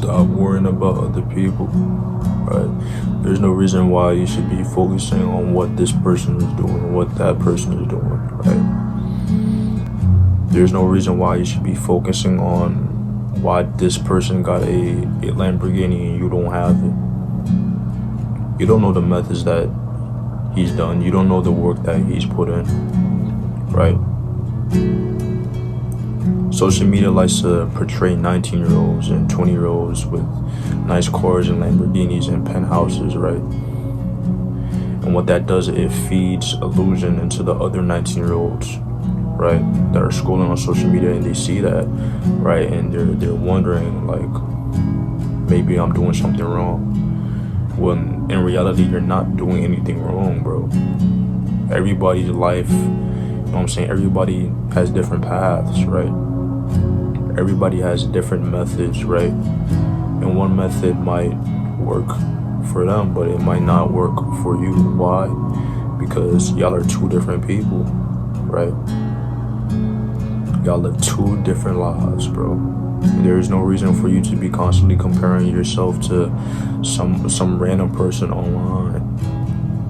Stop worrying about other people, right? There's no reason why you should be focusing on what this person is doing, what that person is doing, right? There's no reason why you should be focusing on why this person got a Lamborghini and you don't have it. You don't know the methods that he's done. You don't know the work that he's put in, right? Social media likes to portray 19-year-olds and 20-year-olds with nice cars and Lamborghinis and penthouses, right? And what that does, it feeds illusion into the other 19-year-olds, right, that are scrolling on social media, and they see that, right, and they're wondering, like, maybe I'm doing something wrong. When in reality, you're not doing anything wrong, bro. Everybody's life, you know what I'm saying? Everybody has different paths, right? Everybody has different methods, right? And one method might work for them, but it might not work for you. Why? Because y'all are two different people, right? Y'all live two different lives, bro. There is no reason for you to be constantly comparing yourself to some random person online.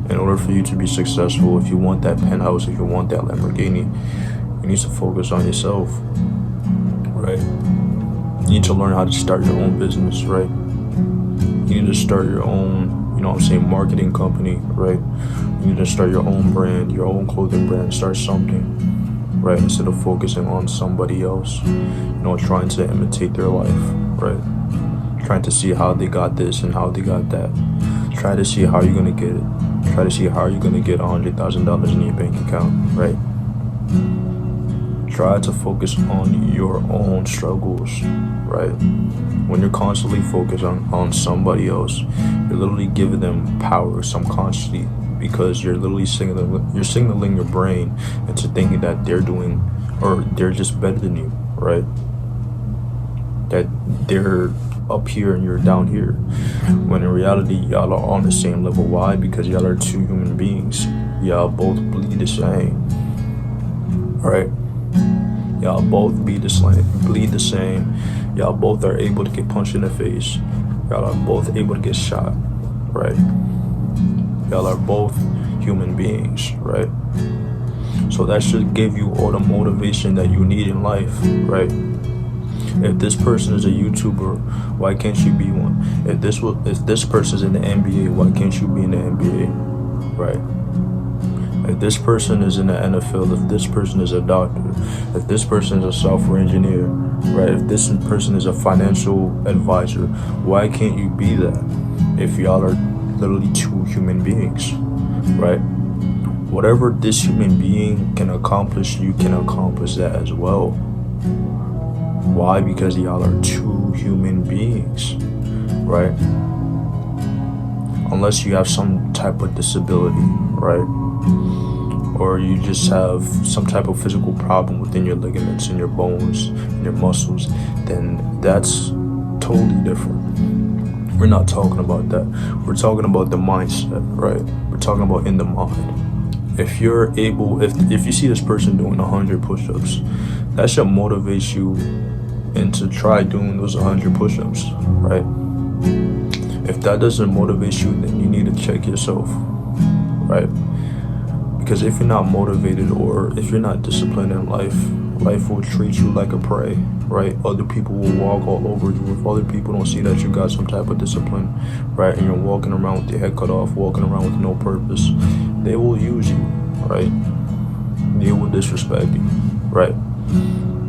In order for you to be successful, if you want that penthouse, if you want that Lamborghini, you need to focus on yourself, right? You need to learn how to start your own business, right? You need to start your own, you know what I'm saying, marketing company, right? You need to start your own brand, your own clothing brand, start something, right? Instead of focusing on somebody else, you know, trying to imitate their life, right? Trying to see how they got this and how they got that. Try to see how you're gonna get it. Try to see how you're gonna get $100,000 in your bank account, right? Try to focus on your own struggles, right? When you're constantly focused on somebody else, you're literally giving them power subconsciously, because you're literally signaling your brain into thinking that they're doing, or they're just better than you, right? That they're up here and you're down here, when in reality y'all are on the same level. Why? Because y'all are two human beings. Y'all both bleed the same, right? Y'all both bleed the same. Y'all both are able to get punched in the face. Y'all are both able to get shot, right? Y'all are both human beings, right? So that should give you all the motivation that you need in life, right? If this person is a YouTuber, why can't you be one? If this person's in the NBA, why can't you be in the NBA, right? If this person is in the NFL, if this person is a doctor, if this person is a software engineer, right? If this person is a financial advisor, why can't you be that? If y'all are literally two human beings, right? Whatever this human being can accomplish, you can accomplish that as well. Why? Because y'all are two human beings, right? Unless you have some type of disability, right? Or you just have some type of physical problem within your ligaments and your bones and your muscles, then that's totally different. We're not talking about that. We're talking about the mindset, right? We're talking about in the mind. If you're able, if you see this person doing 100 push-ups, that should motivate you into try doing those 100 push-ups, right? If that doesn't motivate you, then you need to check yourself, right? Because if you're not motivated, or if you're not disciplined in life, life will treat you like a prey, right? Other people will walk all over you. If other people don't see that you got some type of discipline, right, and you're walking around with your head cut off, walking around with no purpose, they will use you, right? They will disrespect you, right?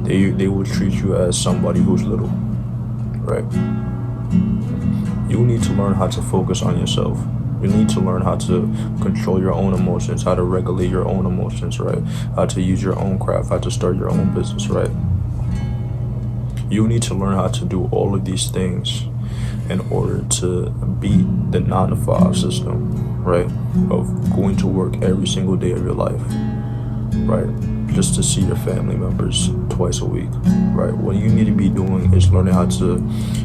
They will treat you as somebody who's little, right? You need to learn how to focus on yourself. You need to learn how to control your own emotions, how to regulate your own emotions, right? How to use your own craft, how to start your own business, right? You need to learn how to do all of these things in order to beat the 9-to-5 system, right? Of going to work every single day of your life, right? Just to see your family members twice a week, right? What you need to be doing is learning how to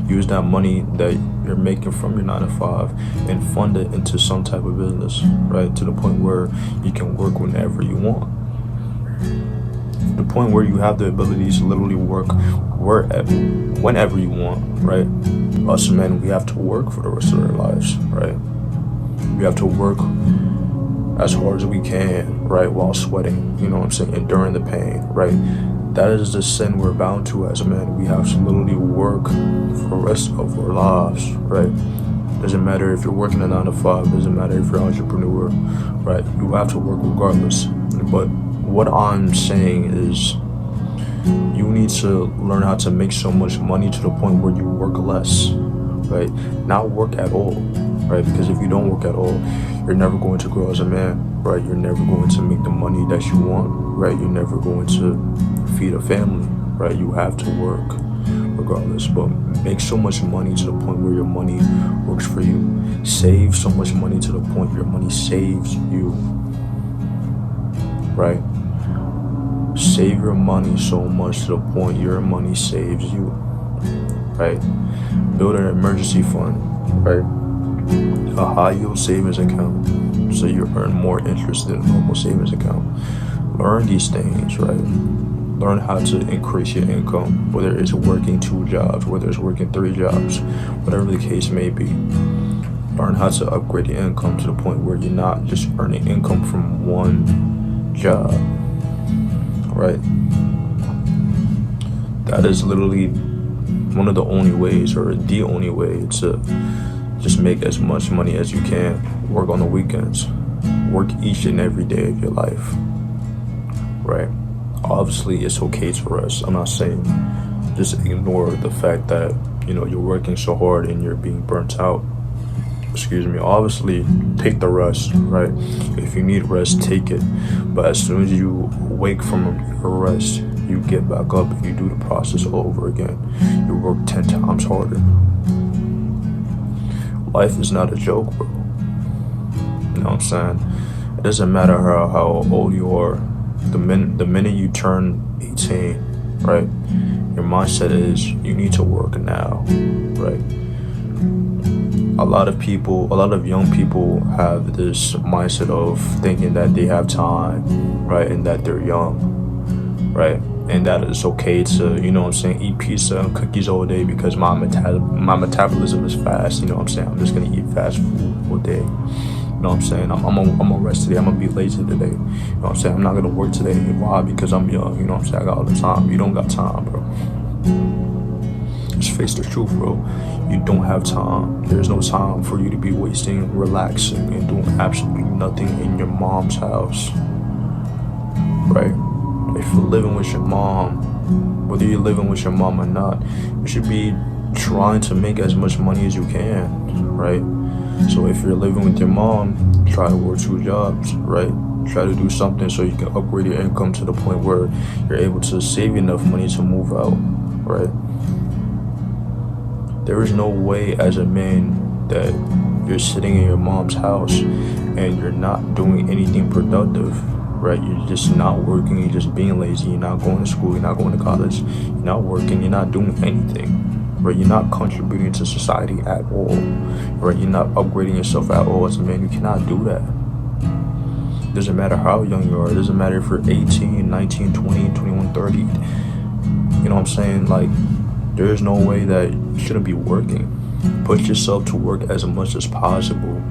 use that money that you're making from your 9-to-5 and fund it into some type of business, right? To the point where you can work whenever you want. The point where you have the ability to literally work whenever you want, right? Us men, we have to work for the rest of our lives, right? We have to work as hard as we can, right, while sweating, you know what I'm saying, enduring the pain, right? That is the sin we're bound to as men. We have to literally work for the rest of our lives, right? Doesn't matter if you're working a 9 to 5, doesn't matter if you're an entrepreneur, right? You have to work regardless. But what I'm saying is you need to learn how to make so much money to the point where you work less, right? Not work at all, right? Because if you don't work at all, you're never going to grow as a man, right? You're never going to make the money that you want, right? You're never going to feed a family, right? You have to work regardless, but make so much money to the point where your money works for you. Save so much money to the point your money saves you, right? Save your money so much to the point your money saves you, right? Build an emergency fund, right? A high yield savings account so you earn more interest than a normal savings account. Learn these things, right? Learn how to increase your income, whether it's working 2 jobs, whether it's working 3 jobs, whatever the case may be. Learn how to upgrade your income to the point where you're not just earning income from one job, right? That is literally one of the only ways, or the only way, to just make as much money as you can. Work on the weekends. Work each and every day of your life, right? Obviously, it's okay to rest. I'm not saying just ignore the fact that, you know, you're working so hard and you're being burnt out. Obviously, take the rest, right? If you need rest, take it. But as soon as you wake from your rest, you get back up and you do the process all over again. You work 10 times harder. Life is not a joke, bro. You know what I'm saying? It doesn't matter how old you are. The minute you turn 18, right? Your mindset is you need to work now, right? A lot of young people have this mindset of thinking that they have time, right? And that they're young, right? And that it's okay to, you know what I'm saying, eat pizza and cookies all day because my metabolism is fast, you know what I'm saying? I'm just gonna eat fast food all day. You know what I'm saying? I'm gonna rest today. I'm gonna be lazy today. You know what I'm saying? I'm not gonna work today. Why? Because I'm young. You know what I'm saying? I got all the time. You don't got time, bro. Just face the truth, bro. You don't have time. There's no time for you to be wasting, relaxing, and doing absolutely nothing in your mom's house, right? If you're living with your mom, whether you're living with your mom or not, you should be trying to make as much money as you can, right? So if you're living with your mom, try to work 2 jobs, right? Try to do something so you can upgrade your income to the point where you're able to save enough money to move out, right? There is no way as a man that you're sitting in your mom's house and you're not doing anything productive, right? You're just not working, you're just being lazy, you're not going to school, you're not going to college, you're not working, you're not doing anything. Right, you're not contributing to society at all. Right, you're not upgrading yourself at all as a man. You cannot do that. It doesn't matter how young you are. It doesn't matter if you're 18, 19, 20, 21, 30. You know what I'm saying? Like, there is no way that you shouldn't be working. Put yourself to work as much as possible.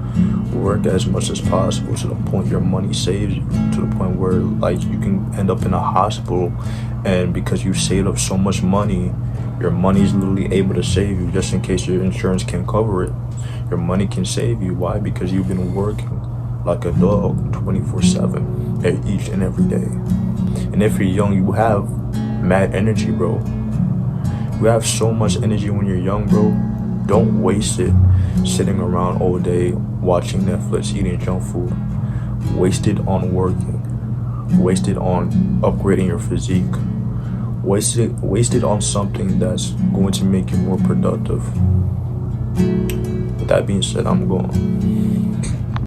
Work as much as possible to the point your money saves you. To the point where, like, you can end up in a hospital, and because you saved up so much money, your money is literally able to save you just in case your insurance can't cover it. Your money can save you. Why? Because you've been working like a dog 24/7 each and every day. And if you're young, you have mad energy, bro. You have so much energy when you're young, bro. Don't waste it sitting around all day watching Netflix, eating junk food. Waste it on working. Waste it on upgrading your physique. Waste it on something that's going to make you more productive. With that being said, I'm going.